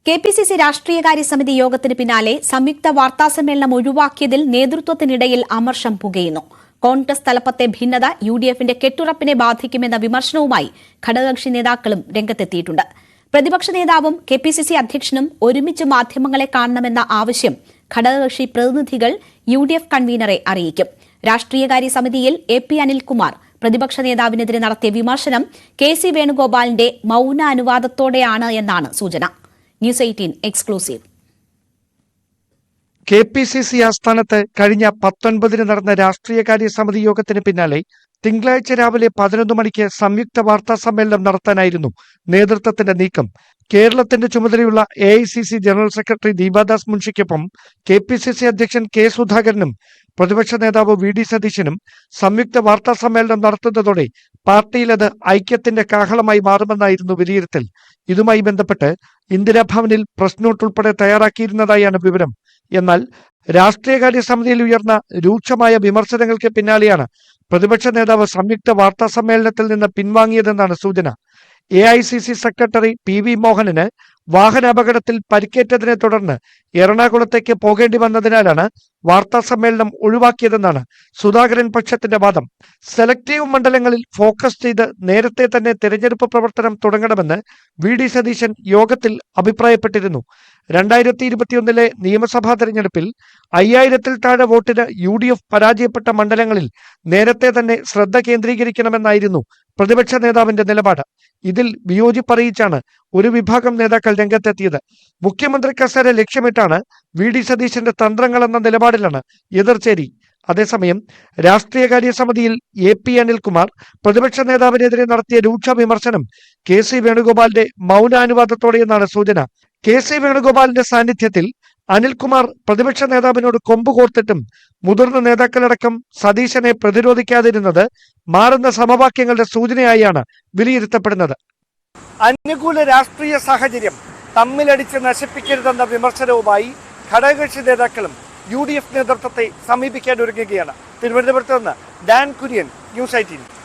KPCC രാഷ്ട്രീയകാര്യ സമിതി യോഗത്തിന് പിന്നാലെ സംയുക്ത വാർത്താസമ്മേളനം ഒഴിവാക്കിയതിൽ നേതൃത്വത്തിനിടയിൽ അമർഷം പുകയുന്നു. കോൺഗ്രസ് തലപ്പത്തെ ഭിന്നത യുഡിഎഫിന്റെ കെട്ടുറപ്പിനെ ബാധിക്കുമെന്ന വിമർശനവുമായി ഘടകകക്ഷി നേതാക്കളും രംഗത്തെത്തിയിട്ടുണ്ട്. പ്രതിപക്ഷ നേതാവും കെപിസിസി അധ്യക്ഷനും ഒരുമിച്ച് മാധ്യമങ്ങളെ കാണണമെന്ന ആവശ്യം ഘടകകക്ഷി പ്രതിനിധികൾ യുഡിഎഫ് കൺവീനറെ അറിയിക്കും. രാഷ്ട്രീയകാര്യ സമിതിയിൽ എ.പി. അനിൽകുമാർ പ്രതിപക്ഷ നേതാവിനെതിരെ നടത്തിയ വിമർശനം കെ.സി. വേണുഗോപാലിന്റെ മൌന അനുവാദത്തോടെയാണ് എന്നാണ് സൂചന. News 18 exclusive. കെപിസിസി ആസ്ഥാനത്ത് കഴിഞ്ഞ 19-ന് നടന്ന രാഷ്ട്രീയകാര്യ സമിതി യോഗത്തിന് പിന്നാലെ തിങ്കളാഴ്ച രാവിലെ 11 മണിക്ക് സംയുക്ത വാർത്താ സമ്മേളനം നടത്താനായിരുന്നു നേതൃത്വത്തിന്റെ നീക്കം. കേരളത്തിന്റെ ചുമതലയുള്ള എഐസിസി ജനറൽ സെക്രട്ടറി ദീപാദാസ് മുൻഷിക്കൊപ്പം കെപിസിസി അധ്യക്ഷൻ കെ സുധാകരനും പ്രതിപക്ഷ നേതാവ് വി.ഡി. സതീശനും സംയുക്ത വാർത്താ സമ്മേളനം നടത്തുന്നതോടെ പാർട്ടിയിൽ അത് ഐക്യത്തിന്റെ കാഹളമായി മാറുമെന്നായിരുന്നു വിലയിരുത്തൽ. ഇതുമായി ബന്ധപ്പെട്ട് ഇന്ദിരാഭവനിൽ പ്രസ് നോട്ട് ഉൾപ്പെടെ തയ്യാറാക്കിയിരുന്നതായാണ് വിവരം. എന്നാൽ രാഷ്ട്രീയകാര്യ സമിതിയിൽ ഉയർന്ന രൂക്ഷമായ വിമർശനങ്ങൾക്ക് പിന്നാലെയാണ് പ്രതിപക്ഷ നേതാവ് സംയുക്ത വാർത്താ സമ്മേളനത്തിൽ നിന്ന് പിൻവാങ്ങിയതെന്നാണ് സൂചന. AICC secretary PV. മോഹനന് വാഹനാപകടത്തിൽ പരിക്കേറ്റതിനെ തുടർന്ന് എറണാകുളത്തേക്ക് പോകേണ്ടി വന്നതിനാലാണ് വാർത്താ സമ്മേളനം ഒഴിവാക്കിയതെന്നാണ് സുധാകരൻ പക്ഷത്തിന്റെ വാദം. സെലക്ടീവ് മണ്ഡലങ്ങളിൽ ഫോക്കസ് ചെയ്ത് നേരത്തെ തന്നെ തെരഞ്ഞെടുപ്പ് പ്രവർത്തനം തുടങ്ങണമെന്ന് വി.ഡി. സതീശൻ യോഗത്തിൽ അഭിപ്രായപ്പെട്ടിരുന്നു. 2021 നിയമസഭാ തെരഞ്ഞെടുപ്പിൽ 5000-ൽ താഴെ വോട്ടിന് യുഡിഎഫ് പരാജയപ്പെട്ട മണ്ഡലങ്ങളിൽ നേരത്തെ തന്നെ ശ്രദ്ധ കേന്ദ്രീകരിക്കണമെന്നായിരുന്നു പ്രതിപക്ഷ നേതാവിന്റെ നിലപാട്. ഇതിൽ വിയോജിപ്പറിയിച്ചാണ് ഒരു വിഭാഗം നേതാക്കൾ രംഗത്തെത്തിയത്. മുഖ്യമന്ത്രി കസേര ലക്ഷ്യമിട്ടാണ് വി.ഡി. സതീശന്റെ തന്ത്രങ്ങളെന്ന നിലപാടിലാണ് എതിർചേരി. അതേസമയം രാഷ്ട്രീയകാര്യ സമിതിയിൽ എ.പി. അനിൽകുമാർ പ്രതിപക്ഷ നേതാവിനെതിരെ നടത്തിയ രൂക്ഷ വിമർശനം കെ.സി. വേണുഗോപാലിന്റെ മൗനാനുവാദത്തോടെയെന്നാണ് സൂചന. കെ.സി. വേണുഗോപാലിന്റെ സാന്നിധ്യത്തിൽ അനിൽകുമാർ പ്രതിപക്ഷ നേതാവിനോട് കൊമ്പ് കോർത്തിട്ടും മുതിർന്ന നേതാക്കളടക്കം സതീശനെ പ്രതിരോധിക്കാതിരുന്നത് മാറുന്ന സമവാക്യങ്ങളുടെ സൂചനയായാണ് വിലയിരുത്തപ്പെടുന്നത്. അനുകൂല രാഷ്ട്രീയ സാഹചര്യം തമ്മിലടിച്ച് നശിപ്പിക്കരുതെന്ന വിമർശനവുമായി ഘടകകക്ഷി നേതാക്കളും യുഡിഎഫ് നേതൃത്വത്തെ സമീപിക്കാൻ ഒരുങ്ങുകയാണ്. തിരുവനന്തപുരത്ത് നിന്ന് ഡാൻ കുര്യൻ, ന്യൂസ് 18.